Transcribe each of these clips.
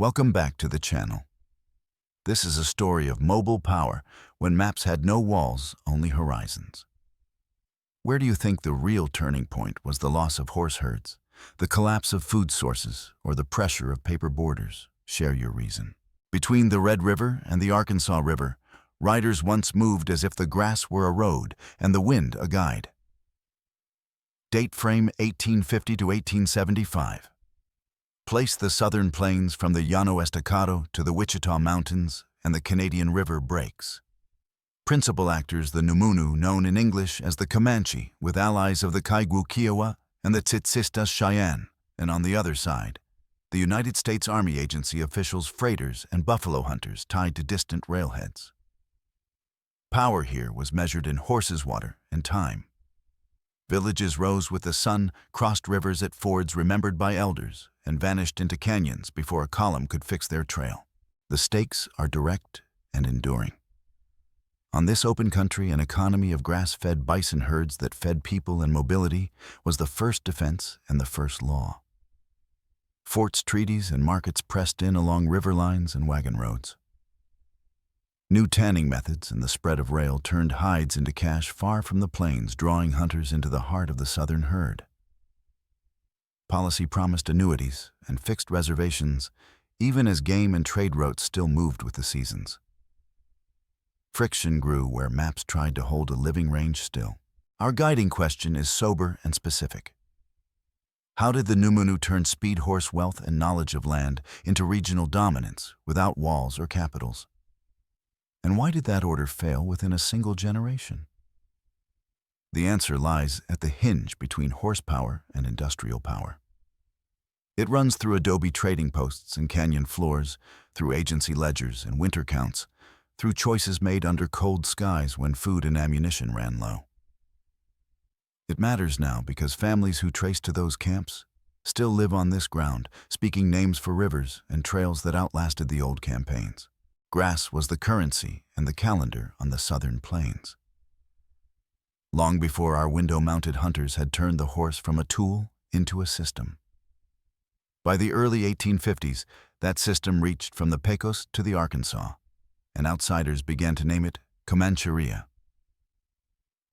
Welcome back to the channel. This is a story of mobile power when maps had no walls, only horizons. Where do you think the real turning point was? The loss of horse herds, the collapse of food sources, or the pressure of paper borders? Share your reason. Between the Red River and the Arkansas River, riders once moved as if the grass were a road and the wind a guide. Date frame 1850 to 1875. Place the southern plains from the Llano Estacado to the Wichita Mountains and the Canadian River breaks. Principal actors the Numunu, known in English as the Comanche, with allies of the Kiowa and the Tsitsista Cheyenne, and on the other side, the United States Army agency officials, freighters, and buffalo hunters tied to distant railheads. Power here was measured in horses' water and time. Villages rose with the sun, crossed rivers at fords remembered by elders, and vanished into canyons before a column could fix their trail. The stakes are direct and enduring. On this open country, an economy of grass-fed bison herds that fed people and mobility was the first defense and the first law. Forts, treaties, and markets pressed in along river lines and wagon roads. New tanning methods and the spread of rail turned hides into cash far from the plains, drawing hunters into the heart of the southern herd. Policy promised annuities and fixed reservations, even as game and trade routes still moved with the seasons. Friction grew where maps tried to hold a living range still. Our guiding question is sober and specific. How did the Numunu turn speed horse wealth and knowledge of land into regional dominance without walls or capitals? And why did that order fail within a single generation? The answer lies at the hinge between horsepower and industrial power. It runs through Adobe trading posts and canyon floors, through agency ledgers and winter counts, through choices made under cold skies when food and ammunition ran low. It matters now because families who trace to those camps still live on this ground, speaking names for rivers and trails that outlasted the old campaigns. Grass was the currency and the calendar on the southern plains. Long before our window-mounted hunters had turned the horse from a tool into a system. By the early 1850s, that system reached from the Pecos to the Arkansas, and outsiders began to name it Comancheria.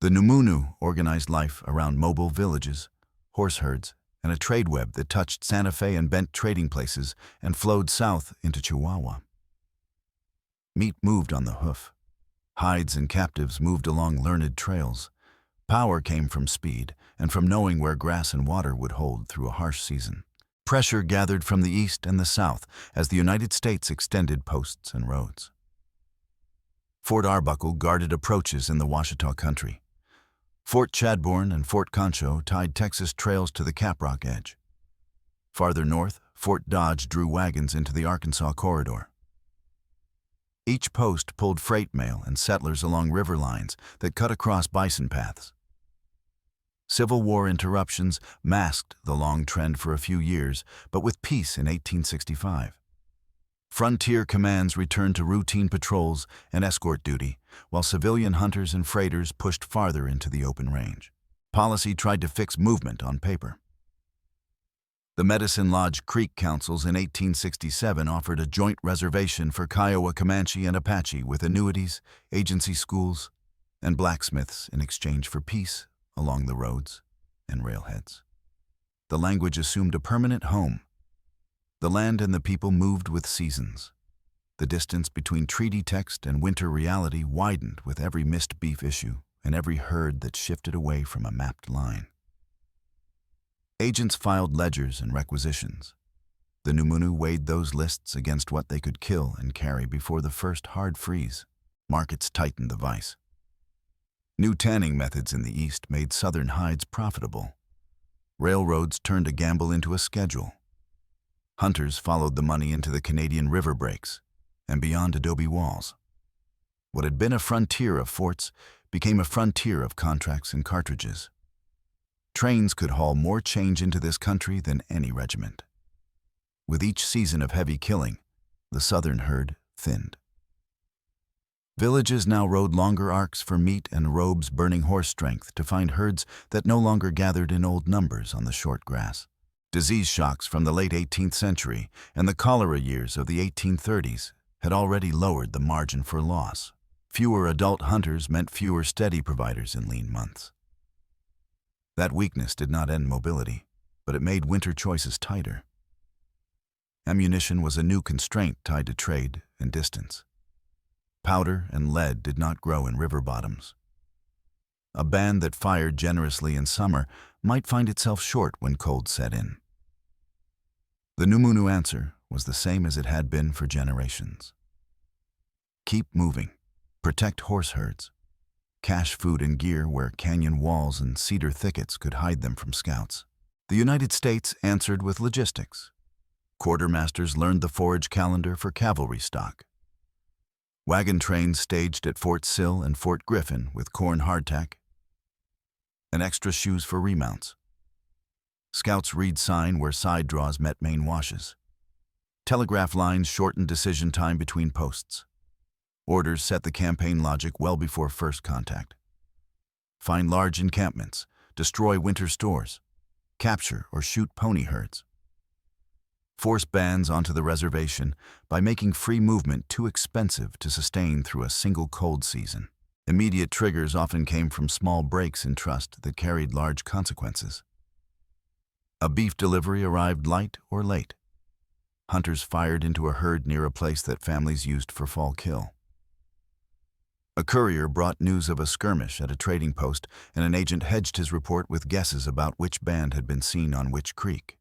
The Numunu organized life around mobile villages, horse herds, and a trade web that touched Santa Fe and Bent trading places and flowed south into Chihuahua. Meat moved on the hoof. Hides and captives moved along learned trails. Power came from speed and from knowing where grass and water would hold through a harsh season. Pressure gathered from the east and the south as the United States extended posts and roads. Fort Arbuckle guarded approaches in the Wichita country. Fort Chadbourne and Fort Concho tied Texas trails to the Caprock edge. Farther north, Fort Dodge drew wagons into the Arkansas corridor. Each post pulled freight mail and settlers along river lines that cut across bison paths. Civil War interruptions masked the long trend for a few years, but with peace in 1865. Frontier commands returned to routine patrols and escort duty, while civilian hunters and freighters pushed farther into the open range. Policy tried to fix movement on paper. The Medicine Lodge Creek Councils in 1867 offered a joint reservation for Kiowa, Comanche, and Apache with annuities, agency schools, and blacksmiths in exchange for peace along the roads and railheads. The language assumed a permanent home. The land and the people moved with seasons. The distance between treaty text and winter reality widened with every missed beef issue and every herd that shifted away from a mapped line. Agents filed ledgers and requisitions. The Numunu weighed those lists against what they could kill and carry before the first hard freeze. Markets tightened the vice. New tanning methods in the east made southern hides profitable. Railroads turned a gamble into a schedule. Hunters followed the money into the Canadian River breaks and beyond Adobe Walls. What had been a frontier of forts became a frontier of contracts and cartridges. Trains could haul more change into this country than any regiment. With each season of heavy killing, the southern herd thinned. Villages now rode longer arcs for meat and robes burning horse strength to find herds that no longer gathered in old numbers on the short grass. Disease shocks from the late 18th century and the cholera years of the 1830s had already lowered the margin for loss. Fewer adult hunters meant fewer steady providers in lean months. That weakness did not end mobility, but it made winter choices tighter. Ammunition was a new constraint tied to trade and distance. Powder and lead did not grow in river bottoms. A band that fired generously in summer might find itself short when cold set in. The Numunu answer was the same as it had been for generations. Keep moving. Protect horse herds. Cache food and gear where canyon walls and cedar thickets could hide them from scouts. The United States answered with logistics. Quartermasters learned the forage calendar for cavalry stock. Wagon trains staged at Fort Sill and Fort Griffin with corn hardtack, and extra shoes for remounts. Scouts read sign where side draws met main washes. Telegraph lines shortened decision time between posts. Orders set the campaign logic well before first contact. Find large encampments, destroy winter stores, capture or shoot pony herds. Force bands onto the reservation by making free movement too expensive to sustain through a single cold season. Immediate triggers often came from small breaks in trust that carried large consequences. A beef delivery arrived light or late. Hunters fired into a herd near a place that families used for fall kill. A courier brought news of a skirmish at a trading post, and an agent hedged his report with guesses about which band had been seen on which creek.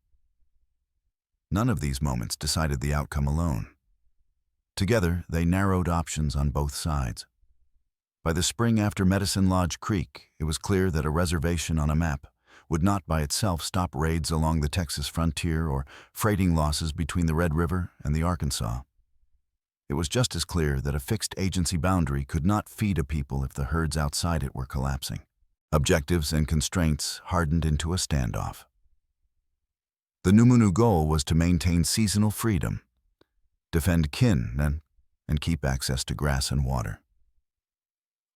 None of these moments decided the outcome alone. Together, they narrowed options on both sides. By the spring after Medicine Lodge Creek, it was clear that a reservation on a map would not by itself stop raids along the Texas frontier or freighting losses between the Red River and the Arkansas. It was just as clear that a fixed agency boundary could not feed a people if the herds outside it were collapsing. Objectives and constraints hardened into a standoff. The Numunu goal was to maintain seasonal freedom, defend kin, and keep access to grass and water.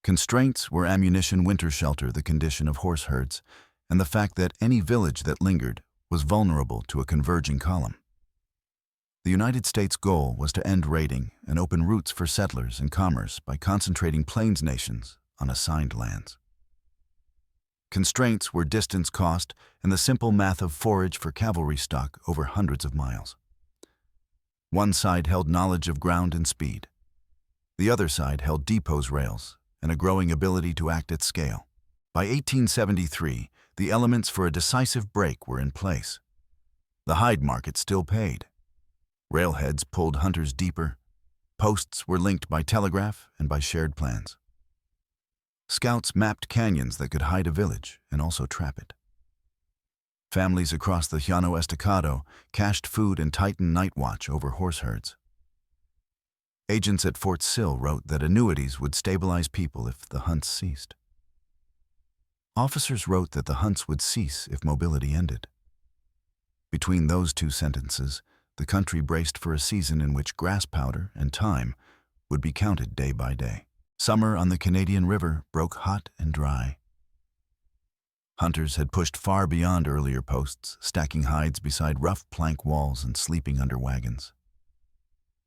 Constraints were ammunition, winter shelter, the condition of horse herds, and the fact that any village that lingered was vulnerable to a converging column. The United States' goal was to end raiding and open routes for settlers and commerce by concentrating plains nations on assigned lands. Constraints were distance, cost, and the simple math of forage for cavalry stock over hundreds of miles. One side held knowledge of ground and speed. The other side held depots, rails, and a growing ability to act at scale. By 1873, the elements for a decisive break were in place. The hide market still paid. Railheads pulled hunters deeper. Posts were linked by telegraph and by shared plans. Scouts mapped canyons that could hide a village and also trap it. Families across the Llano Estacado cached food and tightened night watch over horse herds. Agents at Fort Sill wrote that annuities would stabilize people if the hunts ceased. Officers wrote that the hunts would cease if mobility ended. Between those two sentences, the country braced for a season in which grass powder and time would be counted day by day. Summer on the Canadian River broke hot and dry. Hunters had pushed far beyond earlier posts, stacking hides beside rough plank walls and sleeping under wagons.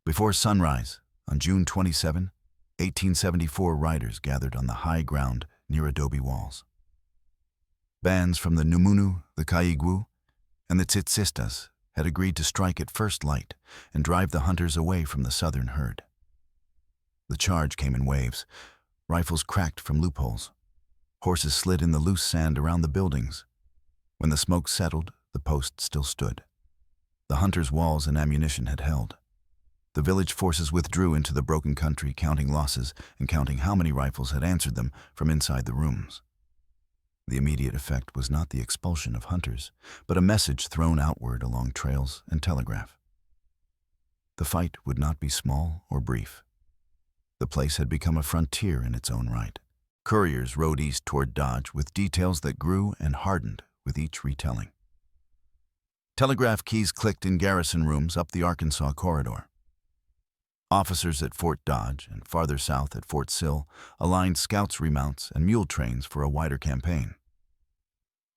Before sunrise, on June 27, 1874, riders gathered on the high ground near Adobe Walls. Bands from the Numunu, the Kaigwu, and the Tsitsistas had agreed to strike at first light and drive the hunters away from the southern herd. The charge came in waves. Rifles cracked from loopholes. Horses slid in the loose sand around the buildings. When the smoke settled, the post still stood. The hunters' walls and ammunition had held. The village forces withdrew into the broken country, counting losses and counting how many rifles had answered them from inside the rooms. The immediate effect was not the expulsion of hunters, but a message thrown outward along trails and telegraph. The fight would not be small or brief. The place had become a frontier in its own right. Couriers rode east toward Dodge with details that grew and hardened with each retelling. Telegraph keys clicked in garrison rooms up the Arkansas corridor. Officers at Fort Dodge and farther south at Fort Sill aligned scouts' remounts and mule trains for a wider campaign.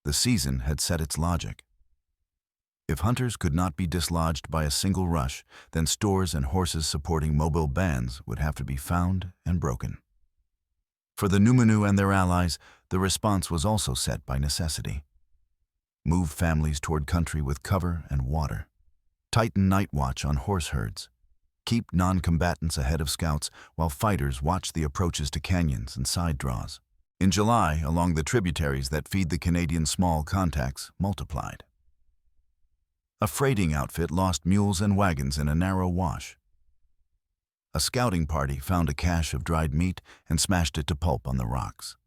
The season had set its logic. If hunters could not be dislodged by a single rush, then stores and horses supporting mobile bands would have to be found and broken. For the Numunu and their allies, the response was also set by necessity. Move families toward country with cover and water. Tighten night watch on horse herds. Keep non-combatants ahead of scouts while fighters watch the approaches to canyons and side draws. In July, along the tributaries that feed the Canadian small contacts multiplied. A freighting outfit lost mules and wagons in a narrow wash. A scouting party found a cache of dried meat and smashed it to pulp on the rocks.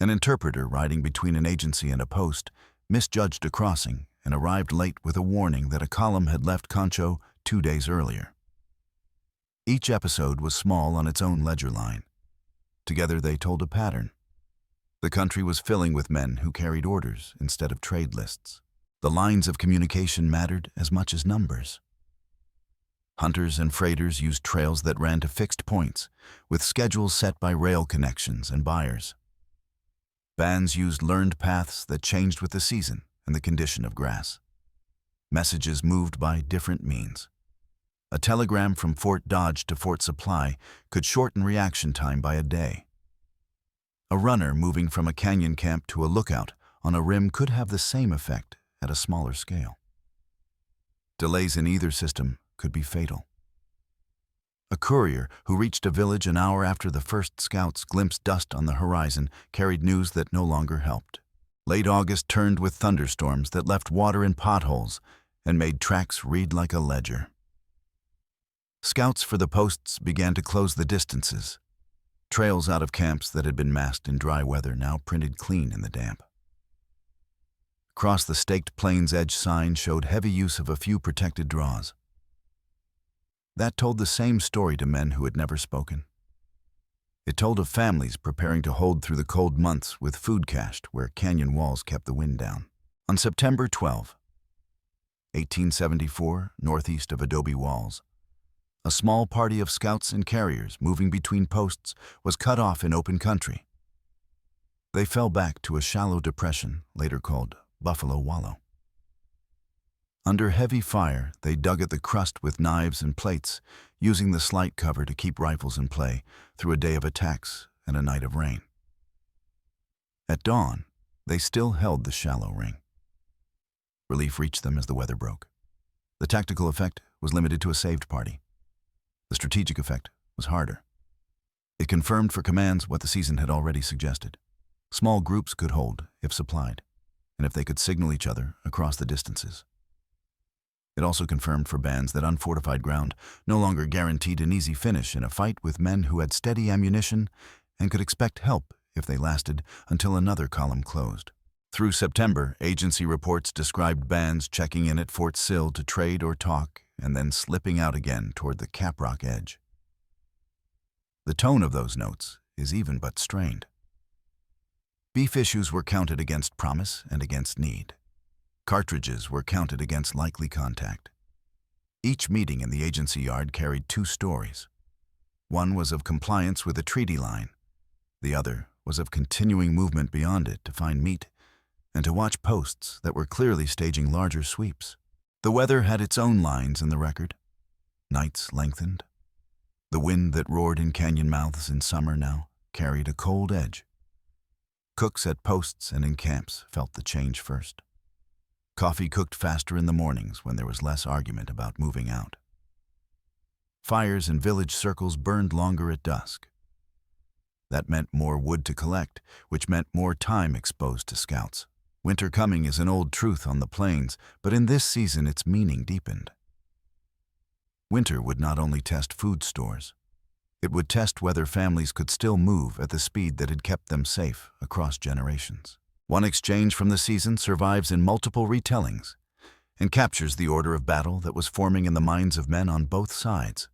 An interpreter riding between an agency and a post misjudged a crossing and arrived late with a warning that a column had left Concho 2 days earlier. Each episode was small on its own ledger line. Together they told a pattern. The country was filling with men who carried orders instead of trade lists. The lines of communication mattered as much as numbers. Hunters and freighters used trails that ran to fixed points, with schedules set by rail connections and buyers. Bands used learned paths that changed with the season and the condition of grass. Messages moved by different means. A telegram from Fort Dodge to Fort Supply could shorten reaction time by a day. A runner moving from a canyon camp to a lookout on a rim could have the same effect at a smaller scale. Delays in either system could be fatal. A courier who reached a village an hour after the first scouts glimpsed dust on the horizon carried news that no longer helped. Late August turned with thunderstorms that left water in potholes and made tracks read like a ledger. Scouts for the posts began to close the distances. Trails out of camps that had been masked in dry weather now printed clean in the damp. Across the staked plains edge sign showed heavy use of a few protected draws. That told the same story to men who had never spoken. It told of families preparing to hold through the cold months with food cached where canyon walls kept the wind down. On September 12, 1874, northeast of Adobe Walls, a small party of scouts and carriers moving between posts was cut off in open country. They fell back to a shallow depression, later called Buffalo Wallow. Under heavy fire, they dug at the crust with knives and plates, using the slight cover to keep rifles in play through a day of attacks and a night of rain. At dawn, they still held the shallow ring. Relief reached them as the weather broke. The tactical effect was limited to a saved party. The strategic effect was harder. It confirmed for commands what the season had already suggested. Small groups could hold if supplied, and if they could signal each other across the distances. It also confirmed for bands that unfortified ground no longer guaranteed an easy finish in a fight with men who had steady ammunition and could expect help if they lasted until another column closed. Through September, agency reports described bands checking in at Fort Sill to trade or talk and then slipping out again toward the Caprock edge. The tone of those notes is even but strained. Beef issues were counted against promise and against need. Cartridges were counted against likely contact. Each meeting in the agency yard carried two stories. One was of compliance with a treaty line. The other was of continuing movement beyond it to find meat and to watch posts that were clearly staging larger sweeps. The weather had its own lines in the record. Nights lengthened. The wind that roared in canyon mouths in summer now carried a cold edge. Cooks at posts and in camps felt the change first. Coffee cooked faster in the mornings when there was less argument about moving out. Fires in village circles burned longer at dusk. That meant more wood to collect, which meant more time exposed to scouts. Winter coming is an old truth on the plains, but in this season its meaning deepened. Winter would not only test food stores. It would test whether families could still move at the speed that had kept them safe across generations. One exchange from the season survives in multiple retellings and captures the order of battle that was forming in the minds of men on both sides.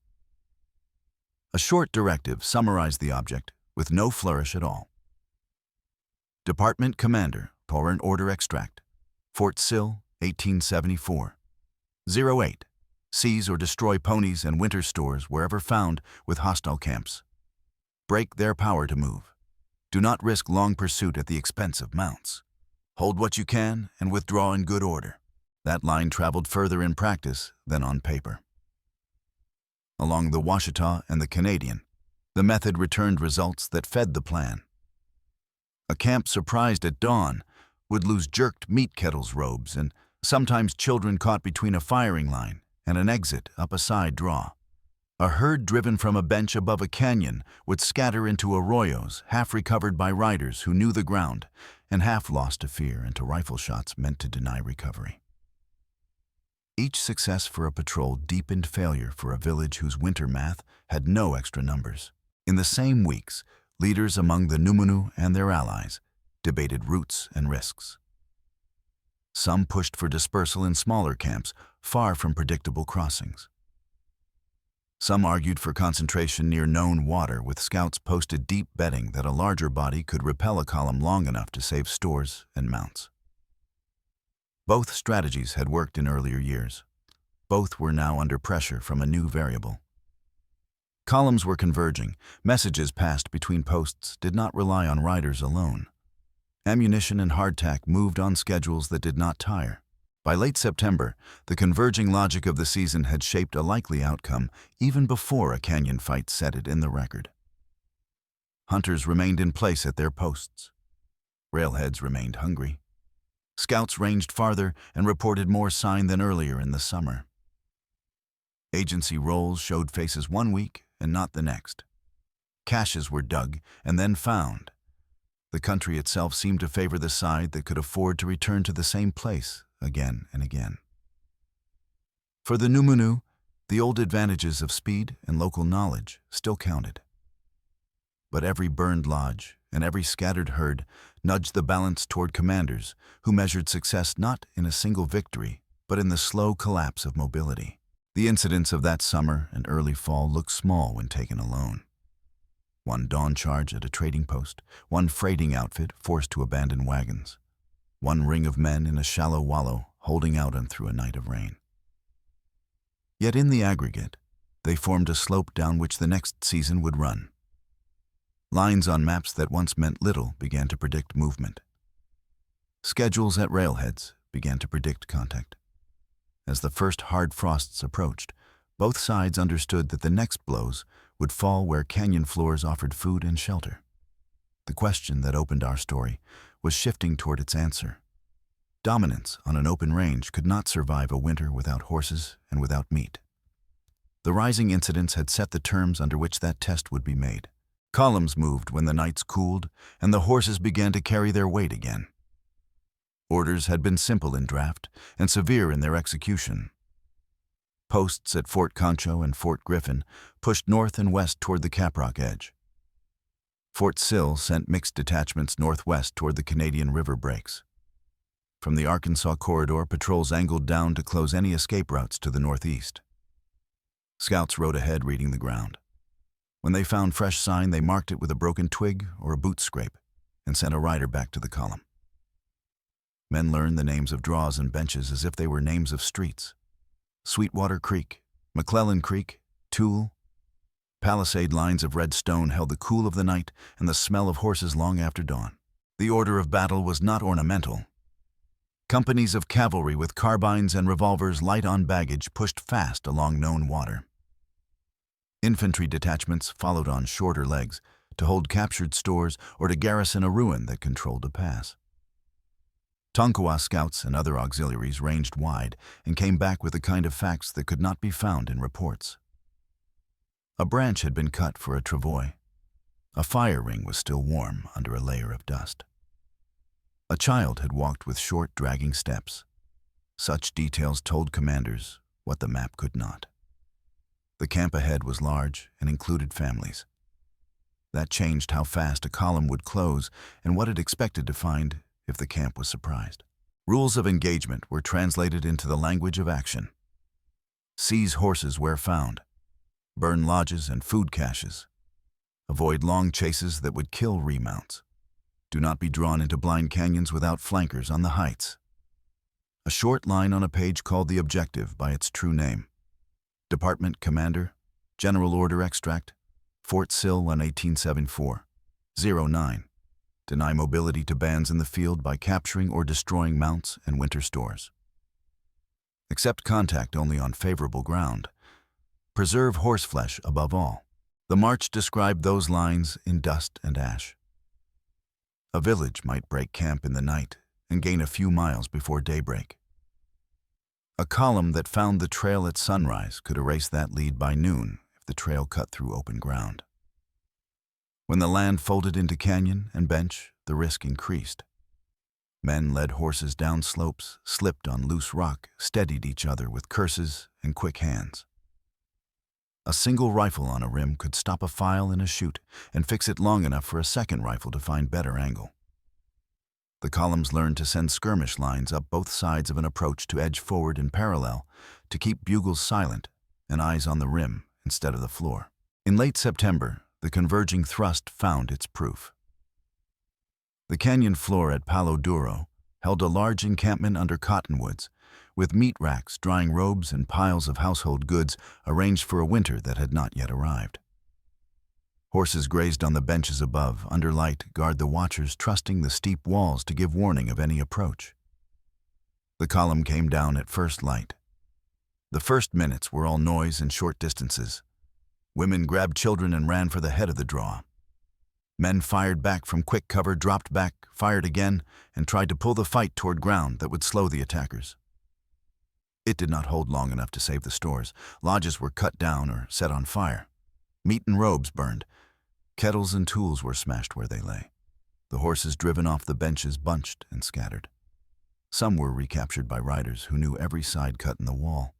A short directive summarized the object with no flourish at all. Department Commander, Current Order Extract, Fort Sill, 1874. 08. Seize or destroy ponies and winter stores wherever found with hostile camps. Break their power to move. Do not risk long pursuit at the expense of mounts. Hold what you can and withdraw in good order. That line traveled further in practice than on paper. Along the Wichita and the Canadian, the method returned results that fed the plan. A camp surprised at dawn would lose jerked meat kettles robes and sometimes children caught between a firing line and an exit up a side draw. A herd driven from a bench above a canyon would scatter into arroyos, half recovered by riders who knew the ground and half lost to fear and to rifle shots meant to deny recovery. Each success for a patrol deepened failure for a village whose winter math had no extra numbers. In the same weeks, leaders among the Numunu and their allies debated routes and risks. Some pushed for dispersal in smaller camps, far from predictable crossings. Some argued for concentration near known water, with scouts posted deep betting that a larger body could repel a column long enough to save stores and mounts. Both strategies had worked in earlier years. Both were now under pressure from a new variable. Columns were converging. Messages passed between posts did not rely on riders alone. Ammunition and hardtack moved on schedules that did not tire. By late September, the converging logic of the season had shaped a likely outcome even before a canyon fight set it in the record. Hunters remained in place at their posts. Railheads remained hungry. Scouts ranged farther and reported more sign than earlier in the summer. Agency rolls showed faces one week and not the next. Caches were dug and then found. The country itself seemed to favor the side that could afford to return to the same place again and again. For the Numunu, the old advantages of speed and local knowledge still counted. But every burned lodge and every scattered herd nudged the balance toward commanders who measured success not in a single victory, but in the slow collapse of mobility. The incidents of that summer and early fall looked small when taken alone. One dawn charge at a trading post, one freighting outfit forced to abandon wagons, one ring of men in a shallow wallow holding out on through a night of rain. Yet in the aggregate, they formed a slope down which the next season would run. Lines on maps that once meant little began to predict movement. Schedules at railheads began to predict contact. As the first hard frosts approached, both sides understood that the next blows would fall where canyon floors offered food and shelter. The question that opened our story was shifting toward its answer. Dominance on an open range could not survive a winter without horses and without meat. The rising incidents had set the terms under which that test would be made. Columns moved when the nights cooled and the horses began to carry their weight again. Orders had been simple in draft and severe in their execution. Posts at Fort Concho and Fort Griffin pushed north and west toward the Caprock edge. Fort Sill sent mixed detachments northwest toward the Canadian river breaks. From the Arkansas corridor, patrols angled down to close any escape routes to the northeast. Scouts rode ahead reading the ground. When they found fresh sign, they marked it with a broken twig or a boot scrape and sent a rider back to the column. Men learned the names of draws and benches as if they were names of streets. Sweetwater Creek, McClellan Creek, Tool. Palisade lines of red stone held the cool of the night and the smell of horses long after dawn. The order of battle was not ornamental. Companies of cavalry with carbines and revolvers light on baggage pushed fast along known water. Infantry detachments followed on shorter legs to hold captured stores or to garrison a ruin that controlled a pass. Tonkawa scouts and other auxiliaries ranged wide and came back with the kind of facts that could not be found in reports. A branch had been cut for a travois. A fire ring was still warm under a layer of dust. A child had walked with short, dragging steps. Such details told commanders what the map could not. The camp ahead was large and included families. That changed how fast a column would close and what it expected to find if the camp was surprised. Rules of engagement were translated into the language of action. Seize horses where found. Burn lodges and food caches. Avoid long chases that would kill remounts. Do not be drawn into blind canyons without flankers on the heights. A short line on a page called the objective by its true name. Department Commander, General Order Extract, Fort Sill on 1874, 09. Deny mobility to bands in the field by capturing or destroying mounts and winter stores. Accept contact only on favorable ground. Preserve horseflesh above all. The march described those lines in dust and ash. A village might break camp in the night and gain a few miles before daybreak. A column that found the trail at sunrise could erase that lead by noon if the trail cut through open ground. When the land folded into canyon and bench, the risk increased. Men led horses down slopes, slipped on loose rock, steadied each other with curses and quick hands. A single rifle on a rim could stop a file in a chute and fix it long enough for a second rifle to find better angle. The columns learned to send skirmish lines up both sides of an approach to edge forward in parallel to keep bugles silent and eyes on the rim instead of the floor. In late September, the converging thrust found its proof. The canyon floor at Palo Duro held a large encampment under cottonwoods, with meat racks, drying robes, and piles of household goods arranged for a winter that had not yet arrived. Horses grazed on the benches above, under light, guard the watchers, trusting the steep walls to give warning of any approach. The column came down at first light. The first minutes were all noise and short distances. Women grabbed children and ran for the head of the draw. Men fired back from quick cover, dropped back, fired again, and tried to pull the fight toward ground that would slow the attackers. It did not hold long enough to save the stores. Lodges were cut down or set on fire. Meat and robes burned. Kettles and tools were smashed where they lay. The horses driven off the benches bunched and scattered. Some were recaptured by riders who knew every side cut in the wall.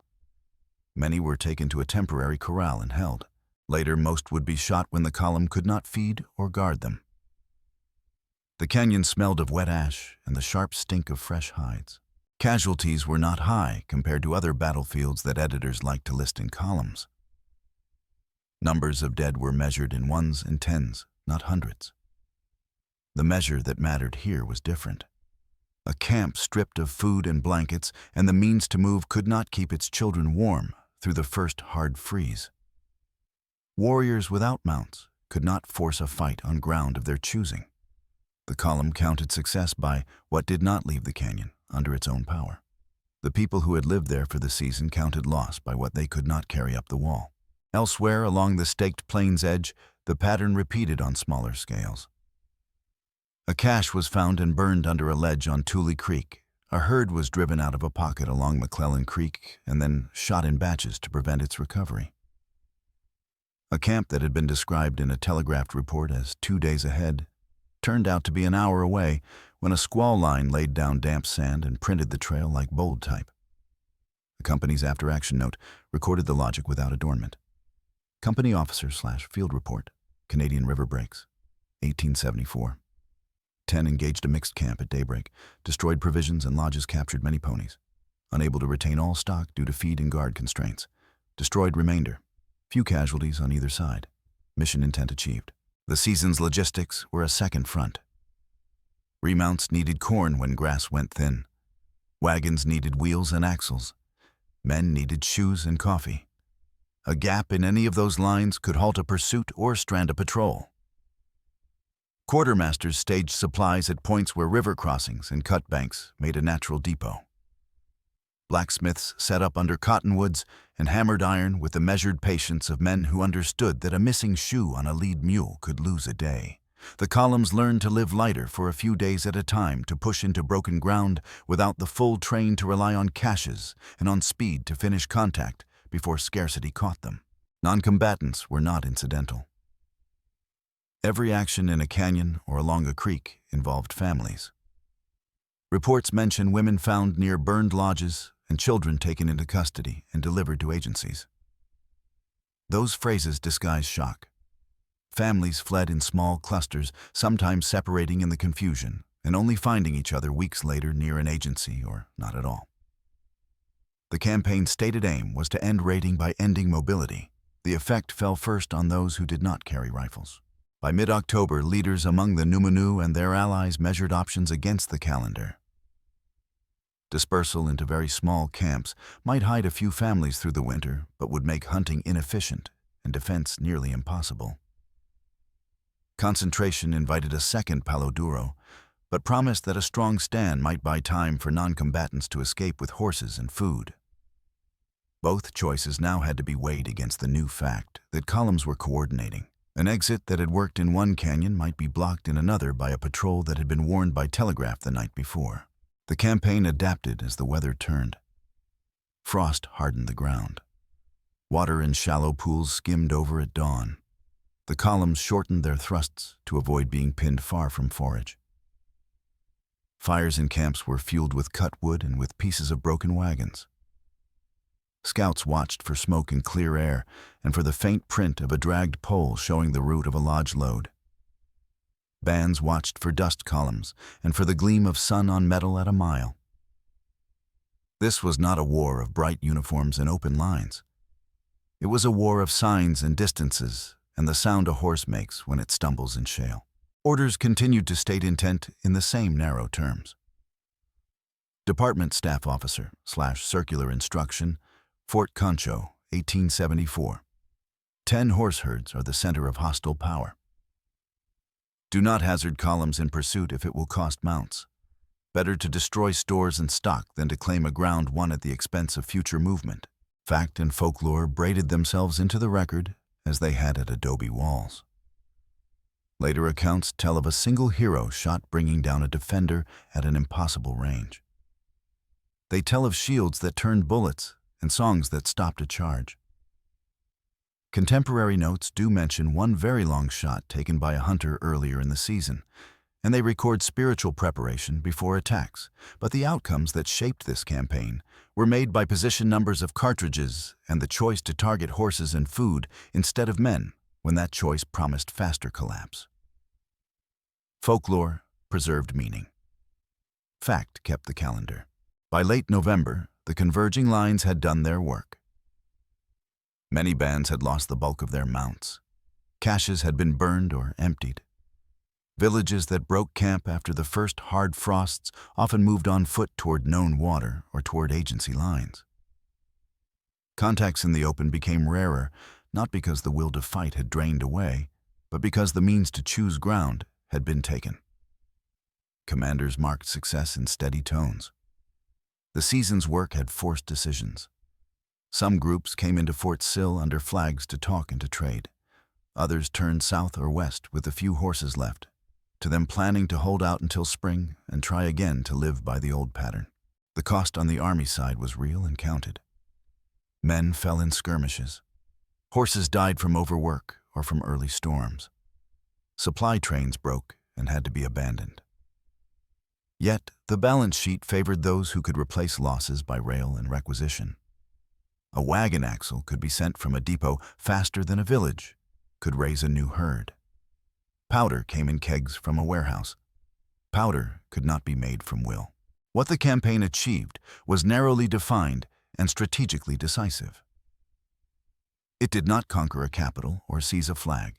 Many were taken to a temporary corral and held. Later, most would be shot when the column could not feed or guard them. The canyon smelled of wet ash and the sharp stink of fresh hides. Casualties were not high compared to other battlefields that editors liked to list in columns. Numbers of dead were measured in ones and tens, not hundreds. The measure that mattered here was different. A camp stripped of food and blankets and the means to move could not keep its children warm through the first hard freeze. Warriors without mounts could not force a fight on ground of their choosing. The column counted success by what did not leave the canyon under its own power. The people who had lived there for the season counted loss by what they could not carry up the wall. Elsewhere along the staked plain's edge, the pattern repeated on smaller scales. A cache was found and burned under a ledge on Tule Creek. A herd was driven out of a pocket along McClellan Creek and then shot in batches to prevent its recovery. A camp that had been described in a telegraphed report as 2 days ahead turned out to be an hour away when a squall line laid down damp sand and printed the trail like bold type. The company's after-action note recorded the logic without adornment. Company officer/field report, Canadian River breaks, 1874. 10 engaged a mixed camp at daybreak, destroyed provisions and lodges, captured many ponies. Unable to retain all stock due to feed and guard constraints. Destroyed remainder. Few casualties on either side. Mission intent achieved. The season's logistics were a second front. Remounts needed corn when grass went thin. Wagons needed wheels and axles. Men needed shoes and coffee. A gap in any of those lines could halt a pursuit or strand a patrol. Quartermasters staged supplies at points where river crossings and cut banks made a natural depot. Blacksmiths set up under cottonwoods and hammered iron with the measured patience of men who understood that a missing shoe on a lead mule could lose a day. The columns learned to live lighter for a few days at a time, to push into broken ground without the full train, to rely on caches and on speed to finish contact before scarcity caught them. Non-combatants were not incidental. Every action in a canyon or along a creek involved families. Reports mention women found near burned lodges and children taken into custody and delivered to agencies. Those phrases disguise shock. Families fled in small clusters, sometimes separating in the confusion and only finding each other weeks later near an agency or not at all. The campaign's stated aim was to end raiding by ending mobility. The effect fell first on those who did not carry rifles. By mid-October, leaders among the Numunu and their allies measured options against the calendar. Dispersal into very small camps might hide a few families through the winter, but would make hunting inefficient and defense nearly impossible. Concentration invited a second Palo Duro, but promised that a strong stand might buy time for non-combatants to escape with horses and food. Both choices now had to be weighed against the new fact that columns were coordinating. An exit that had worked in one canyon might be blocked in another by a patrol that had been warned by telegraph the night before. The campaign adapted as the weather turned. Frost hardened the ground. Water in shallow pools skimmed over at dawn. The columns shortened their thrusts to avoid being pinned far from forage. Fires in camps were fueled with cut wood and with pieces of broken wagons. Scouts watched for smoke and clear air and for the faint print of a dragged pole showing the route of a lodge load. Bands watched for dust columns and for the gleam of sun on metal at a mile. This was not a war of bright uniforms and open lines. It was a war of signs and distances and the sound a horse makes when it stumbles in shale. Orders continued to state intent in the same narrow terms. Department Staff Officer / Circular Instruction, Fort Concho, 1874. 10 horse herds are the center of hostile power. Do not hazard columns in pursuit if it will cost mounts. Better to destroy stores and stock than to claim a ground won at the expense of future movement. Fact and folklore braided themselves into the record as they had at Adobe Walls. Later accounts tell of a single hero shot bringing down a defender at an impossible range. They tell of shields that turned bullets and songs that stopped a charge. Contemporary notes do mention one very long shot taken by a hunter earlier in the season, and they record spiritual preparation before attacks, but the outcomes that shaped this campaign were made by position numbers of cartridges and the choice to target horses and food instead of men when that choice promised faster collapse. Folklore preserved meaning. Fact kept the calendar. By late November, the converging lines had done their work. Many bands had lost the bulk of their mounts. Caches had been burned or emptied. Villages that broke camp after the first hard frosts often moved on foot toward known water or toward agency lines. Contacts in the open became rarer, not because the will to fight had drained away, but because the means to choose ground had been taken. Commanders marked success in steady tones. The season's work had forced decisions. Some groups came into Fort Sill under flags to talk and to trade. Others turned south or west with a few horses left, to them planning to hold out until spring and try again to live by the old pattern. The cost on the Army side was real and counted. Men fell in skirmishes. Horses died from overwork or from early storms. Supply trains broke and had to be abandoned. Yet, the balance sheet favored those who could replace losses by rail and requisition. A wagon axle could be sent from a depot faster than a village, could raise a new herd. Powder came in kegs from a warehouse. Powder could not be made from will. What the campaign achieved was narrowly defined and strategically decisive. It did not conquer a capital or seize a flag.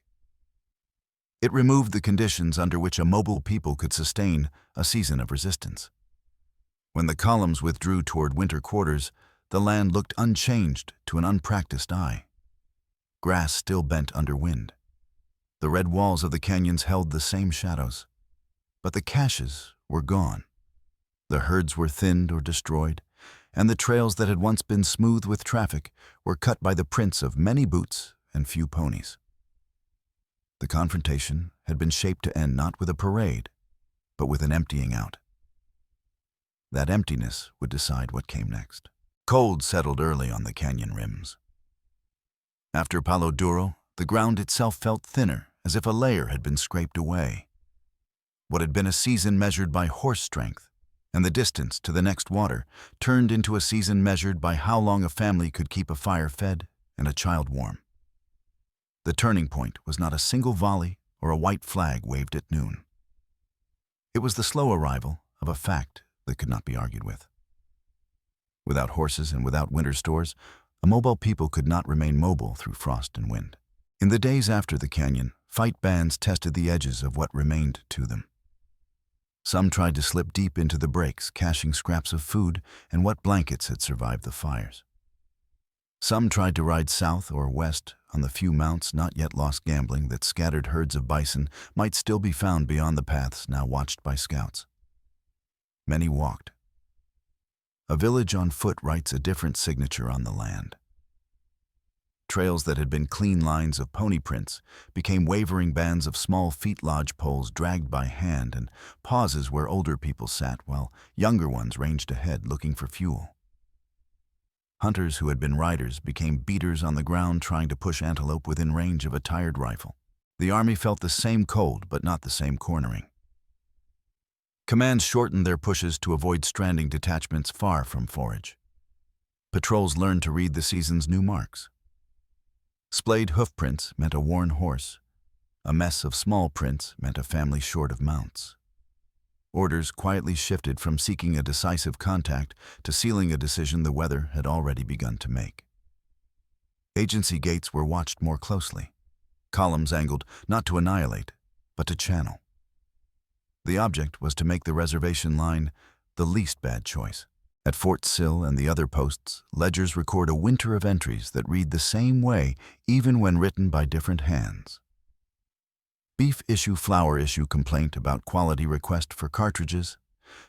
It removed the conditions under which a mobile people could sustain a season of resistance. When the columns withdrew toward winter quarters, the land looked unchanged to an unpracticed eye. Grass still bent under wind. The red walls of the canyons held the same shadows, but the caches were gone. The herds were thinned or destroyed, and the trails that had once been smooth with traffic were cut by the prints of many boots and few ponies. The confrontation had been shaped to end not with a parade, but with an emptying out. That emptiness would decide what came next. Cold settled early on the canyon rims. After Palo Duro, the ground itself felt thinner, as if a layer had been scraped away. What had been a season measured by horse strength and the distance to the next water turned into a season measured by how long a family could keep a fire fed and a child warm. The turning point was not a single volley or a white flag waved at noon. It was the slow arrival of a fact that could not be argued with. Without horses and without winter stores, a mobile people could not remain mobile through frost and wind. In the days after the canyon, fight bands tested the edges of what remained to them. Some tried to slip deep into the breaks, caching scraps of food and what blankets had survived the fires. Some tried to ride south or west on the few mounts not yet lost gambling that scattered herds of bison might still be found beyond the paths now watched by scouts. Many walked. A village on foot writes a different signature on the land. Trails that had been clean lines of pony prints became wavering bands of small feet lodge poles dragged by hand, and pauses where older people sat while younger ones ranged ahead looking for fuel. Hunters who had been riders became beaters on the ground trying to push antelope within range of a tired rifle. The army felt the same cold but not the same cornering. Commands shortened their pushes to avoid stranding detachments far from forage. Patrols learned to read the season's new marks. Splayed hoofprints meant a worn horse. A mess of small prints meant a family short of mounts. Orders quietly shifted from seeking a decisive contact to sealing a decision the weather had already begun to make. Agency gates were watched more closely. Columns angled not to annihilate, but to channel. The object was to make the reservation line the least bad choice. At Fort Sill and the other posts, ledgers record a winter of entries that read the same way even when written by different hands. Beef issue, flour issue complaint about quality request for cartridges.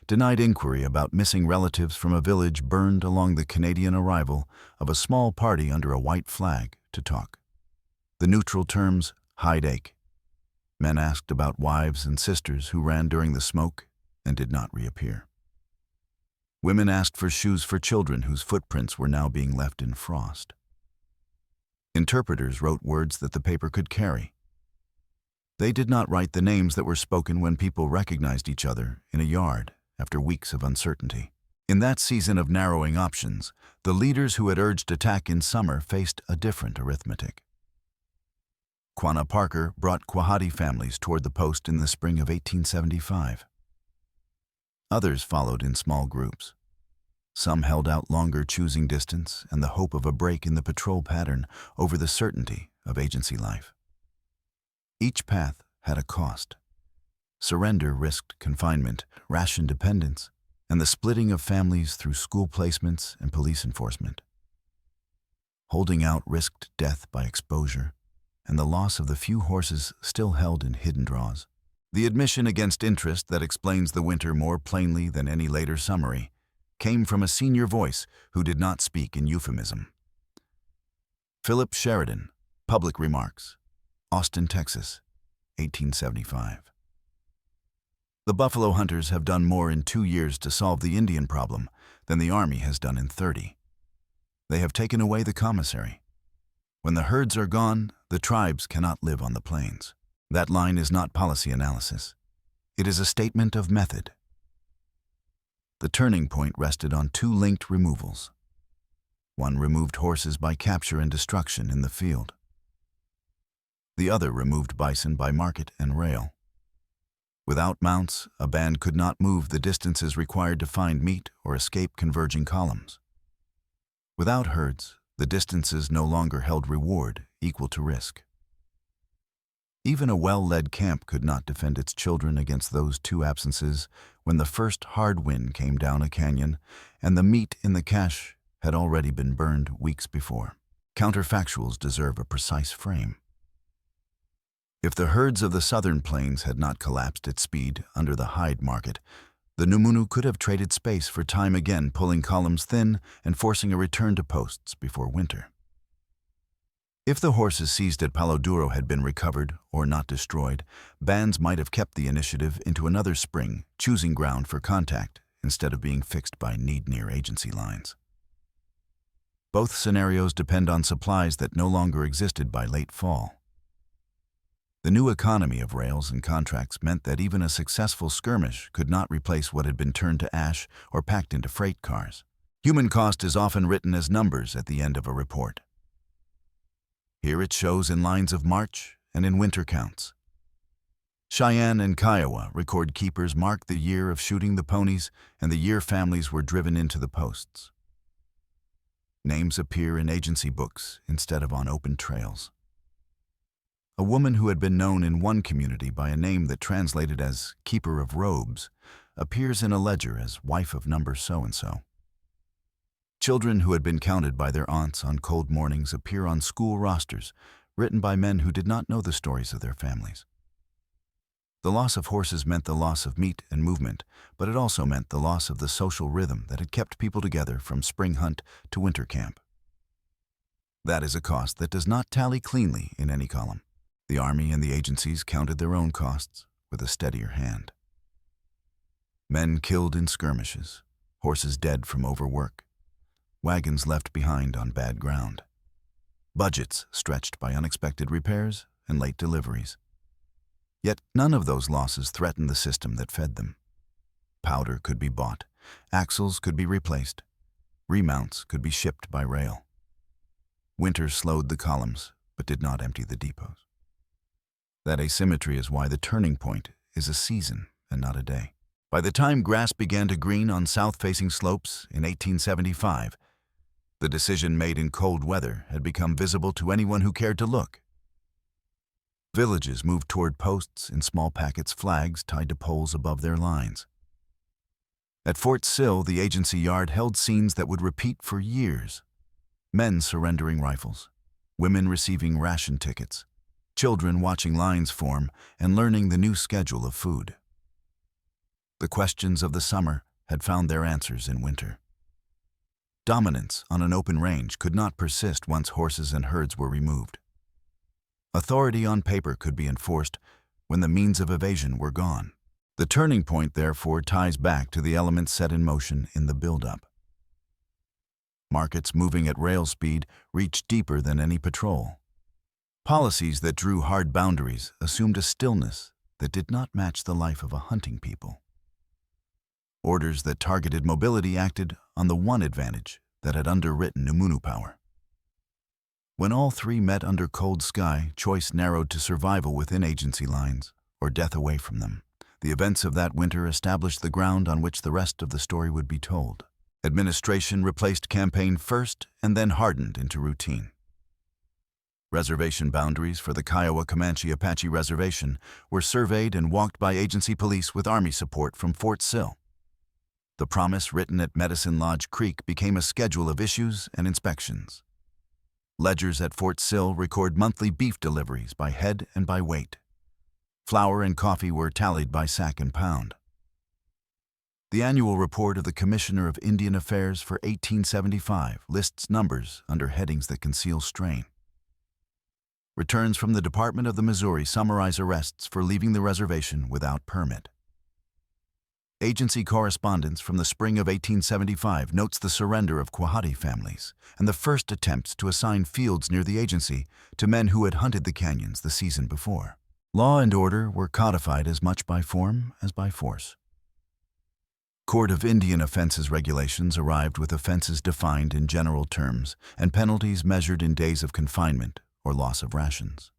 Denied inquiry about missing relatives from a village burned along the Canadian arrival of a small party under a white flag to talk. The neutral terms, hide ache. Men asked about wives and sisters who ran during the smoke and did not reappear. Women asked for shoes for children whose footprints were now being left in frost. Interpreters wrote words that the paper could carry. They did not write the names that were spoken when people recognized each other in a yard after weeks of uncertainty. In that season of narrowing options, the leaders who had urged attack in summer faced a different arithmetic. Quanah Parker brought Kwahadi families toward the post in the spring of 1875. Others followed in small groups. Some held out longer, choosing distance and the hope of a break in the patrol pattern over the certainty of agency life. Each path had a cost. Surrender risked confinement, ration dependence, and the splitting of families through school placements and police enforcement. Holding out risked death by exposure and the loss of the few horses still held in hidden draws. The admission against interest that explains the winter more plainly than any later summary came from a senior voice who did not speak in euphemism. Philip Sheridan, Public Remarks, Austin, Texas, 1875. The buffalo hunters have done more in 2 years to solve the Indian problem than the Army has done in 30. They have taken away the commissary. When the herds are gone, the tribes cannot live on the plains. That line is not policy analysis. It is a statement of method. The turning point rested on 2 linked removals. One removed horses by capture and destruction in the field. The other removed bison by market and rail. Without mounts, a band could not move the distances required to find meat or escape converging columns. Without herds, the distances no longer held reward equal to risk. Even a well-led camp could not defend its children against those 2 absences when the first hard wind came down a canyon and the meat in the cache had already been burned weeks before. Counterfactuals deserve a precise frame. If the herds of the southern plains had not collapsed at speed under the hide market, the Numunu could have traded space for time again, pulling columns thin and forcing a return to posts before winter. If the horses seized at Palo Duro had been recovered or not destroyed, bands might have kept the initiative into another spring, choosing ground for contact instead of being fixed by need-near agency lines. Both scenarios depend on supplies that no longer existed by late fall. The new economy of rails and contracts meant that even a successful skirmish could not replace what had been turned to ash or packed into freight cars. Human cost is often written as numbers at the end of a report. Here it shows in lines of March and in winter counts. Cheyenne and Kiowa record keepers marked the year of shooting the ponies and the year families were driven into the posts. Names appear in agency books instead of on open trails. A woman who had been known in one community by a name that translated as Keeper of Robes appears in a ledger as wife of number so-and-so. Children who had been counted by their aunts on cold mornings appear on school rosters, written by men who did not know the stories of their families. The loss of horses meant the loss of meat and movement, but it also meant the loss of the social rhythm that had kept people together from spring hunt to winter camp. That is a cost that does not tally cleanly in any column. The Army and the agencies counted their own costs with a steadier hand. Men killed in skirmishes, horses dead from overwork, wagons left behind on bad ground, budgets stretched by unexpected repairs and late deliveries. Yet none of those losses threatened the system that fed them. Powder could be bought, axles could be replaced, remounts could be shipped by rail. Winter slowed the columns, but did not empty the depots. That asymmetry is why the turning point is a season and not a day. By the time grass began to green on south-facing slopes in 1875, the decision made in cold weather had become visible to anyone who cared to look. Villages moved toward posts in small packets, flags tied to poles above their lines. At Fort Sill, the agency yard held scenes that would repeat for years. Men surrendering rifles, women receiving ration tickets, children watching lines form and learning the new schedule of food. The questions of the summer had found their answers in winter. Dominance on an open range could not persist once horses and herds were removed. Authority on paper could be enforced when the means of evasion were gone. The turning point, therefore, ties back to the elements set in motion in the build-up. Markets moving at rail speed reached deeper than any patrol. Policies that drew hard boundaries assumed a stillness that did not match the life of a hunting people. Orders that targeted mobility acted on the one advantage that had underwritten Numunu power. When all three met under cold sky, choice narrowed to survival within agency lines or death away from them. The events of that winter established the ground on which the rest of the story would be told. Administration replaced campaign first and then hardened into routine. Reservation boundaries for the Kiowa Comanche Apache Reservation were surveyed and walked by agency police with Army support from Fort Sill. The promise written at Medicine Lodge Creek became a schedule of issues and inspections. Ledgers at Fort Sill record monthly beef deliveries by head and by weight. Flour and coffee were tallied by sack and pound. The annual report of the Commissioner of Indian Affairs for 1875 lists numbers under headings that conceal strain. Returns from the Department of the Missouri summarize arrests for leaving the reservation without permit. Agency correspondence from the spring of 1875 notes the surrender of Kwahadi families and the first attempts to assign fields near the agency to men who had hunted the canyons the season before. Law and order were codified as much by form as by force. Court of Indian Offenses regulations arrived with offenses defined in general terms and penalties measured in days of confinement or loss of rations.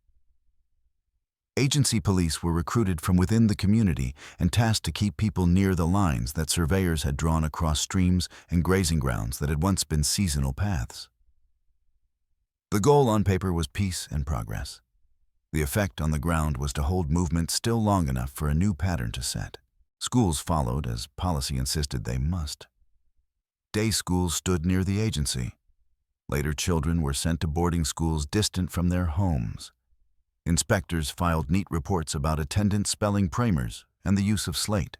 Agency police were recruited from within the community and tasked to keep people near the lines that surveyors had drawn across streams and grazing grounds that had once been seasonal paths. The goal on paper was peace and progress. The effect on the ground was to hold movement still long enough for a new pattern to set. Schools followed as policy insisted they must. Day schools stood near the agency. Later, children were sent to boarding schools distant from their homes. Inspectors filed neat reports about attendance spelling primers and the use of slate.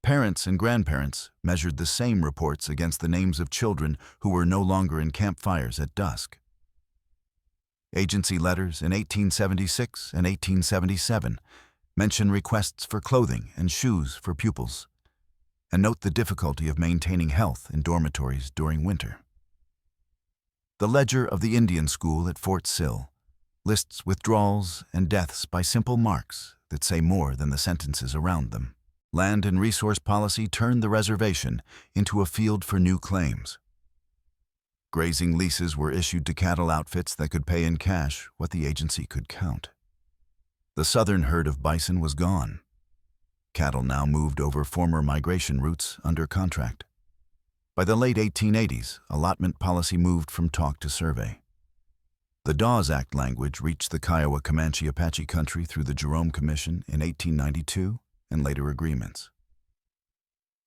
Parents and grandparents measured the same reports against the names of children who were no longer in campfires at dusk. Agency letters in 1876 and 1877 mention requests for clothing and shoes for pupils, and note the difficulty of maintaining health in dormitories during winter. The ledger of the Indian School at Fort Sill lists withdrawals and deaths by simple marks that say more than the sentences around them. Land and resource policy turned the reservation into a field for new claims. Grazing leases were issued to cattle outfits that could pay in cash what the agency could count. The southern herd of bison was gone. Cattle now moved over former migration routes under contract. By the late 1880s, allotment policy moved from talk to survey. The Dawes Act language reached the Kiowa Comanche Apache country through the Jerome Commission in 1892 and later agreements.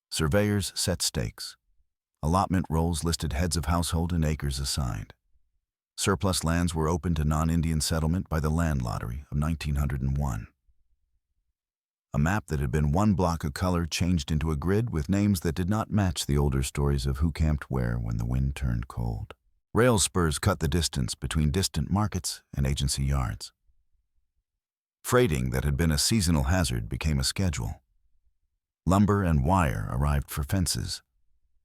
Surveyors set stakes. Allotment rolls listed heads of household and acres assigned. Surplus lands were open to non-Indian settlement by the land lottery of 1901. A map that had been one block of color changed into a grid with names that did not match the older stories of who camped where when the wind turned cold. Rail spurs cut the distance between distant markets and agency yards. Freighting that had been a seasonal hazard became a schedule. Lumber and wire arrived for fences.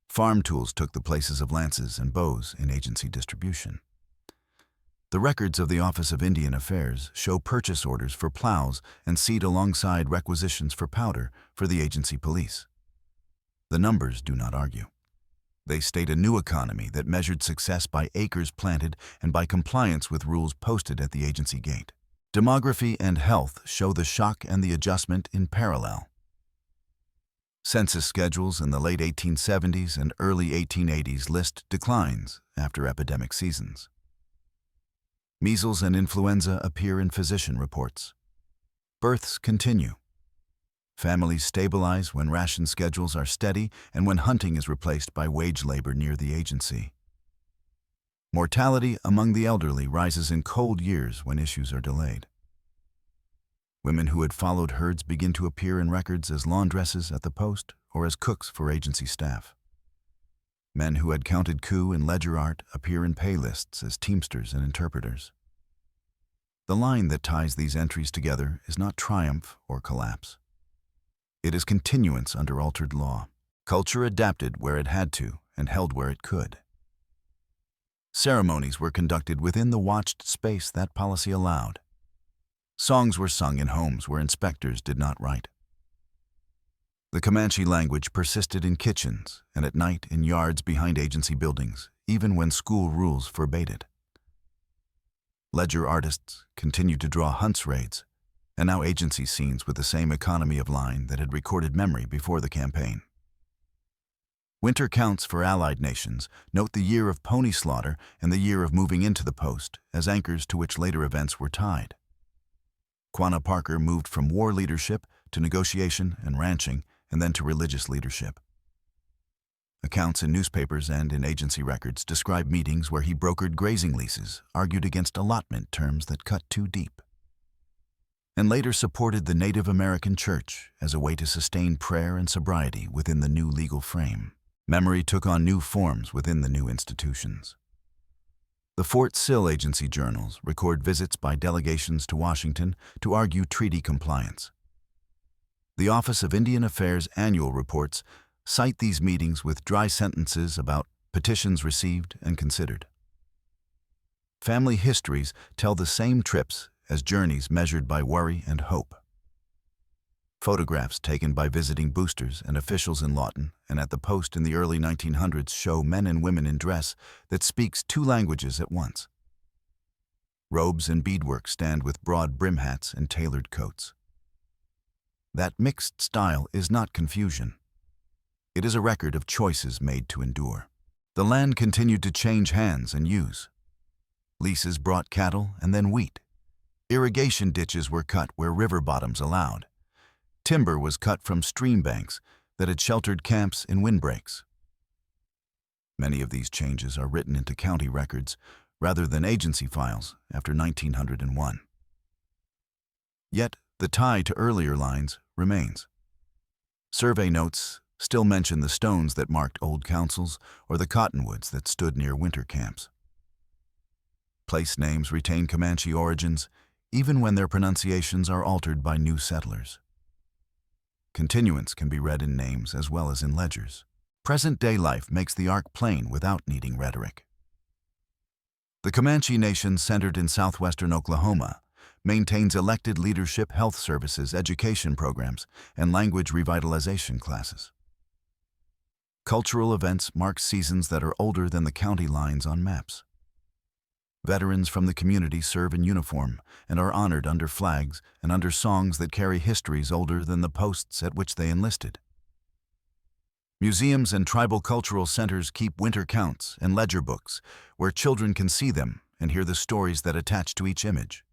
Farm tools took the places of lances and bows in agency distribution. The records of the Office of Indian Affairs show purchase orders for plows and seed alongside requisitions for powder for the agency police. The numbers do not argue. They state a new economy that measured success by acres planted and by compliance with rules posted at the agency gate. Demography and health show the shock and the adjustment in parallel. Census schedules in the late 1870s and early 1880s list declines after epidemic seasons. Measles and influenza appear in physician reports. Births continue. Families stabilize when ration schedules are steady and when hunting is replaced by wage labor near the agency. Mortality among the elderly rises in cold years when issues are delayed. Women who had followed herds begin to appear in records as laundresses at the post or as cooks for agency staff. Men who had counted coup and ledger art appear in pay lists as teamsters and interpreters. The line that ties these entries together is not triumph or collapse. It is continuance under altered law. Culture adapted where it had to and held where it could. Ceremonies were conducted within the watched space that policy allowed. Songs were sung in homes where inspectors did not write. The Comanche language persisted in kitchens and at night in yards behind agency buildings, even when school rules forbade it. Ledger artists continued to draw hunts raids, and now agency scenes with the same economy of line that had recorded memory before the campaign. Winter counts for allied nations note the year of pony slaughter and the year of moving into the post as anchors to which later events were tied. Quanah Parker moved from war leadership to negotiation and ranching, and then to religious leadership. Accounts in newspapers and in agency records describe meetings where he brokered grazing leases, argued against allotment terms that cut too deep, and later supported the Native American Church as a way to sustain prayer and sobriety within the new legal frame. Memory took on new forms within the new institutions. The Fort Sill agency journals record visits by delegations to Washington to argue treaty compliance. The Office of Indian Affairs annual reports cite these meetings with dry sentences about petitions received and considered. Family histories tell the same trips as journeys measured by worry and hope. Photographs taken by visiting boosters and officials in Lawton and at the post in the early 1900s show men and women in dress that speaks two languages at once. Robes and beadwork stand with broad brim hats and tailored coats. That mixed style is not confusion. It is a record of choices made to endure. The land continued to change hands and use. Leases brought cattle and then wheat. Irrigation ditches were cut where river bottoms allowed. Timber was cut from stream banks that had sheltered camps in windbreaks. Many of these changes are written into county records rather than agency files after 1901. Yet, the tie to earlier lines remains. Survey notes still mention the stones that marked old councils or the cottonwoods that stood near winter camps. Place names retain Comanche origins even when their pronunciations are altered by new settlers. Continuance can be read in names as well as in ledgers. Present-day life makes the arc plain without needing rhetoric. The Comanche Nation, centered in southwestern Oklahoma, maintains elected leadership, health services, education programs, and language revitalization classes. Cultural events mark seasons that are older than the county lines on maps. Veterans from the community serve in uniform and are honored under flags and under songs that carry histories older than the posts at which they enlisted. Museums and tribal cultural centers keep winter counts and ledger books where children can see them and hear the stories that attach to each image.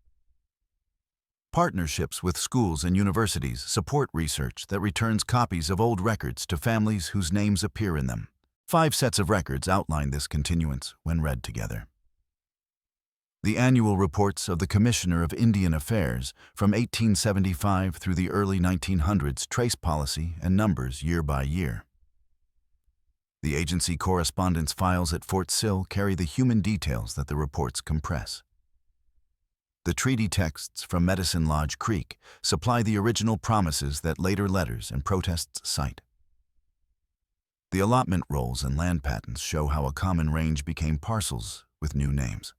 Partnerships with schools and universities support research that returns copies of old records to families whose names appear in them. 5 sets of records outline this continuance when read together. The annual reports of the Commissioner of Indian Affairs from 1875 through the early 1900s trace policy and numbers year by year. The agency correspondence files at Fort Sill carry the human details that the reports compress. The treaty texts from Medicine Lodge Creek supply the original promises that later letters and protests cite. The allotment rolls and land patents show how a common range became parcels with new names.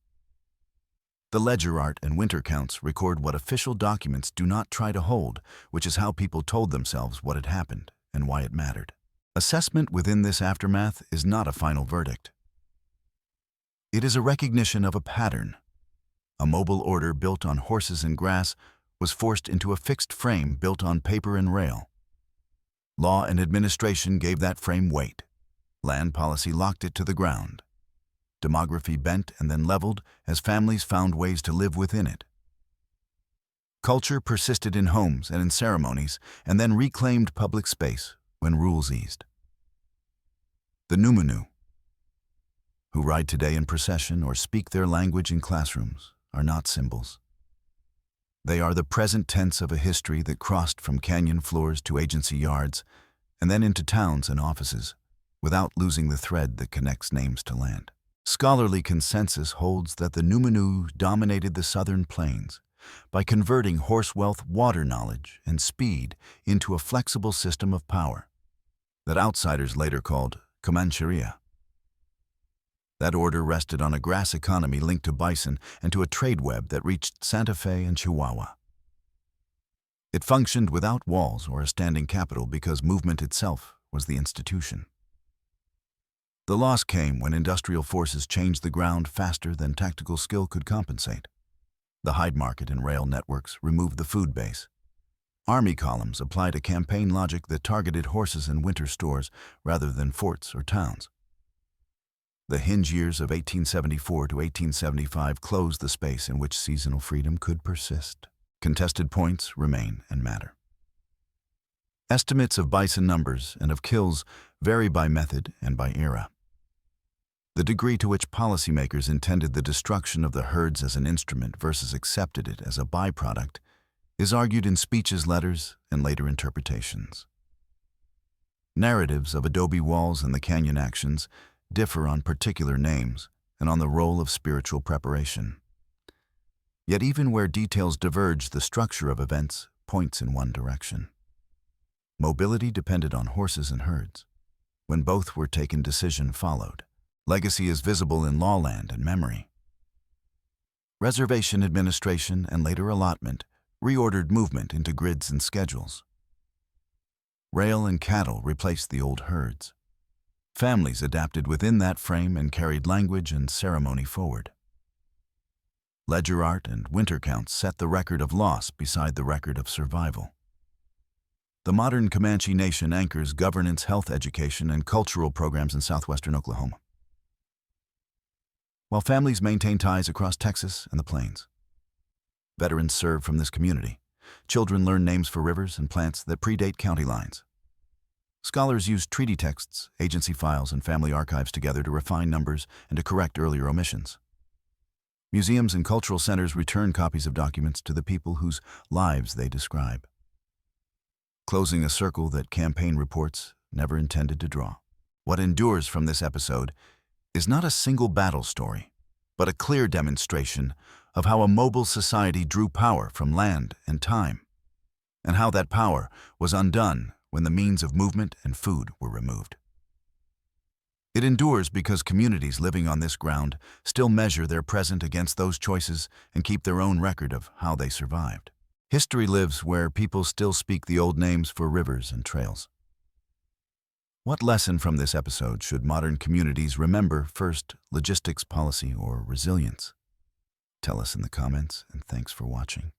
The ledger art and winter counts record what official documents do not try to hold, which is how people told themselves what had happened and why it mattered. Assessment within this aftermath is not a final verdict. It is a recognition of a pattern. A mobile order built on horses and grass was forced into a fixed frame built on paper and rail. Law and administration gave that frame weight. Land policy locked it to the ground. Demography bent and then leveled as families found ways to live within it. Culture persisted in homes and in ceremonies and then reclaimed public space when rules eased. The Numunu, who ride today in procession or speak their language in classrooms, are not symbols. They are the present tense of a history that crossed from canyon floors to agency yards and then into towns and offices without losing the thread that connects names to land. Scholarly consensus holds that the Numunu dominated the southern plains by converting horse wealth, water knowledge, and speed into a flexible system of power that outsiders later called Comanche. That order rested on a grass economy linked to bison and to a trade web that reached Santa Fe and Chihuahua. It functioned without walls or a standing capital because movement itself was the institution. The loss came when industrial forces changed the ground faster than tactical skill could compensate. The hide market and rail networks removed the food base. Army columns applied a campaign logic that targeted horses and winter stores rather than forts or towns. The hinge years of 1874 to 1875 closed the space in which seasonal freedom could persist. Contested points remain and matter. Estimates of bison numbers and of kills vary by method and by era. The degree to which policymakers intended the destruction of the herds as an instrument versus accepted it as a byproduct is argued in speeches, letters, and later interpretations. Narratives of Adobe Walls and the Canyon actions differ on particular names and on the role of spiritual preparation. Yet even where details diverge, the structure of events points in one direction. Mobility depended on horses and herds. When both were taken, decision followed. Legacy is visible in lawland and memory. Reservation administration and later allotment reordered movement into grids and schedules. Rail and cattle replaced the old herds. Families adapted within that frame and carried language and ceremony forward. Ledger art and winter counts set the record of loss beside the record of survival. The modern Comanche Nation anchors governance, health education, and cultural programs in southwestern Oklahoma, while families maintain ties across Texas and the plains. Veterans serve from this community. Children learn names for rivers and plants that predate county lines. Scholars use treaty texts, agency files, and family archives together to refine numbers and to correct earlier omissions. Museums and cultural centers return copies of documents to the people whose lives they describe, closing a circle that campaign reports never intended to draw. What endures from this episode is not a single battle story, but a clear demonstration of how a mobile society drew power from land and time, and how that power was undone when the means of movement and food were removed. It endures because communities living on this ground still measure their present against those choices and keep their own record of how they survived. History lives where people still speak the old names for rivers and trails. What lesson from this episode should modern communities remember? First, logistics, policy, or resilience? Tell us in the comments, and thanks for watching.